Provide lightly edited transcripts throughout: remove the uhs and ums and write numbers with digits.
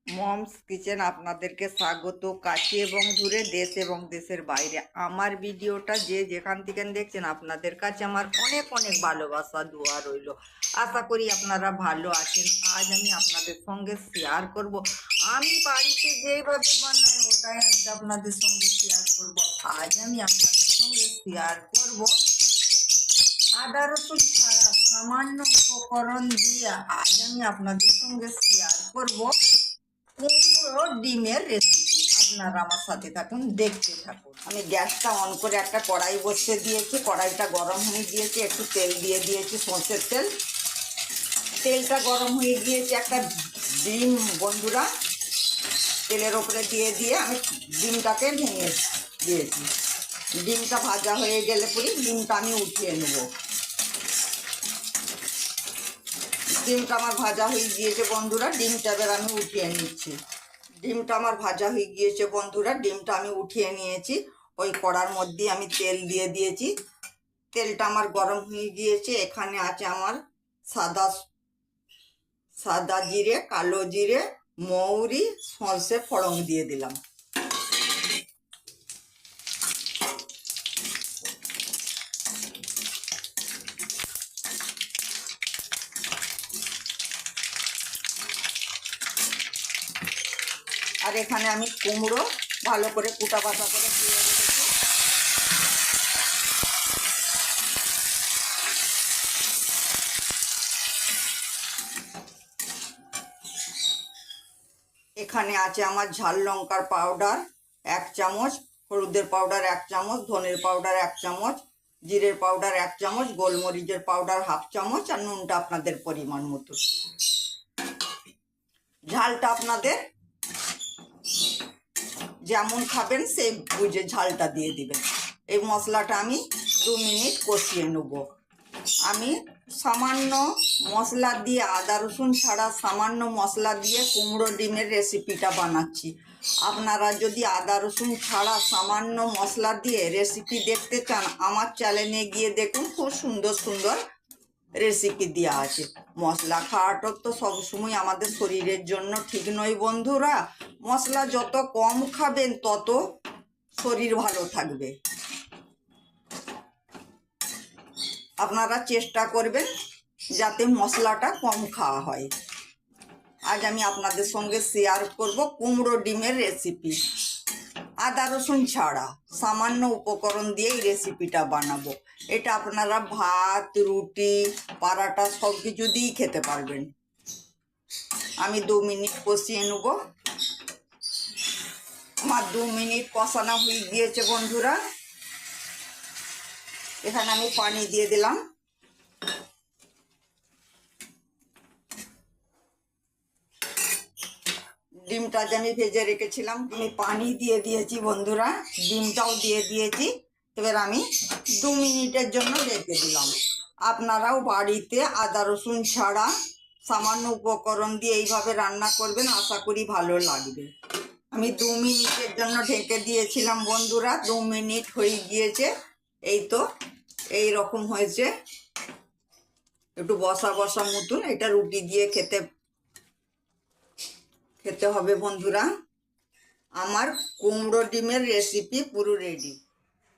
Moms kitchen আপনাদেরকে স্বাগত। কাছে এবং দূরে, দেশ এবং দেশের বাইরে আমার ভিডিওটা যে যেখান থেকে দেখছেন আপনাদের কাছে আমার অনেক অনেক ভালোবাসা দোয়া রইল। আশা করি আপনারা ভালো আছেন। আজ আমি আপনাদের সঙ্গে শেয়ার করব আমি বাড়িতে যেভাবে বানাই ওটাই আজ আপনাদের সঙ্গে শেয়ার করব। আজ আমি আপনাদের সঙ্গে শেয়ার করব আদা রসুন ছাড়া সামান্য উপকরণ দিয়ে আজ আমি আপনাদের সঙ্গে শেয়ার করব কুমড়ো ডিমের রেসিপি। আপনারা আমার সাথে থাকুন, দেখতে থাকুন। আমি গ্যাসটা অন করে একটা কড়াই বসিয়ে দিয়েছি। কড়াইটা গরম হয়ে গিয়েছে, একটু তেল দিয়ে দিয়েছি, সর্ষের তেল। তেলটা গরম হয়ে গিয়েছে, একটা ডিম বন্ধুরা তেলের ওপরে দিয়ে আমি ডিমটাকে ভেঙে দিয়েছি। ডিমটা ভাজা হয়ে গেলে পরে ডিমটা আমি উঠিয়ে নেব। ডিমটা আমার ভাজা হয়ে গিয়েছে বন্ধুরা, ডিমটা এবার আমি উঠিয়ে নিচ্ছি। ডিমটা আমার ভাজা হয়ে গিয়েছে বন্ধুরা, ডিমটা আমি উঠিয়ে নিয়েছি। ওই কড়ার মধ্যে আমি তেল দিয়ে দিয়েছি। তেলটা আমার গরম হয়ে গিয়েছে। এখানে আছে আমার সাদা জিরে, কালো জিরে, মৌরি, সর্ষে ফোড়ন দিয়ে দিলাম। আর এখানে আমি কুমড়ো ভালো করে কুটা বাটা করে দিয়ে রেখেছি। এখানে আছে আমার ঝাল লঙ্কার পাউডার 1 চামচ, হলুদের পাউডার 1 চামচ, ধনের পাউডার 1 চামচ, জিরের পাউডার 1 চামচ, গোলমরিচের পাউডার 1/2 চামচ, আর নুনটা আপনাদের পরিমাণ মতো। ঝালটা আপনাদের যেমন খাবেন সেই বুঝে ঝালটা দিয়ে দিবেন। এই মশলাটা আমি 2 মিনিট কষিয়ে নেব। আমি সামান্য মশলা দিয়ে, আদা রসুন ছাড়া সামান্য মশলা দিয়ে কুমড়ো ডিমের রেসিপিটা বানাচ্ছি। আপনারা যদি আদা রসুন ছাড়া সামান্য মশলা দিয়ে রেসিপি দেখতে চান আমার চ্যানেলে গিয়ে দেখুন, খুব সুন্দর সুন্দর রেসিপি দেওয়া আছে। মশলা খাওয়াটা তো সবসময় আমাদের শরীরের জন্য ঠিক নয় বন্ধুরা। মশলা যত কম খাবেন তত শরীর ভালো থাকবে। আপনারা চেষ্টা করবেন যাতে মশলাটা কম খাওয়া হয়। আজ আমি আপনাদের সঙ্গে শেয়ার করব কুমড়ো ডিমের রেসিপি। আদা রসুন ছাড়া সামান্য উপকরণ দিয়ে এই রেসিপিটা বানাবো। এটা আপনারা ভাত, রুটি, পরাটা সব কিছু দিয়েই খেতে পারবেন। আমি 2 মিনিট কষিয়ে নেব। আমার 2 মিনিট কষানো হয়ে গিয়েছে বন্ধুরা। এখানে আমি পানি দিয়ে দিলাম। ডিমটা যে আমি ভেজে রেখেছিলাম আমি পানি দিয়ে দিয়েছি বন্ধুরা, ডিমটাও দিয়ে দিয়েছি। এবার আমি 2 মিনিটের জন্য রেখে দিলাম। আপনারাও বাড়িতে আদা রসুন ছাড়া সামান্য উপকরণ দিয়ে এইভাবে রান্না করবেন, আশা করি ভালো লাগবে। আমি 2 মিনিটের জন্য ঢেকে দিয়েছিলাম বন্ধুরা। 2 মিনিট হয়ে গিয়েছে। এই তো এই রকম হয়েছে, একটু বসা বসা মতন। এটা রুটি দিয়ে খেতে হবে বন্ধুরা। আমার কুমড়ো ডিমের রেসিপি পুরো রেডি।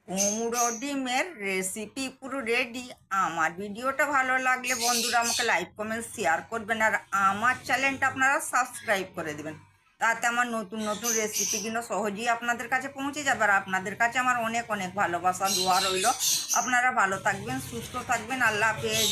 কুমড়ো ডিমের রেসিপি পুরো রেডি। আমার ভিডিওটা ভালো লাগলে বন্ধুরা আমাকে লাইক, কমেন্ট, শেয়ার করবেন। আর আমার চ্যানেলটা আপনারা সাবস্ক্রাইব করে দেবেন। তাতে আমার নতুন নতুন রেসিপিগুলো সহজেই আপনাদের কাছে পৌঁছে যাবে। আর আপনাদের কাছে আমার অনেক অনেক ভালোবাসা দোয়া রইল। আপনারা ভালো থাকবেন, সুস্থ থাকবেন। আল্লাহ হাফেজ।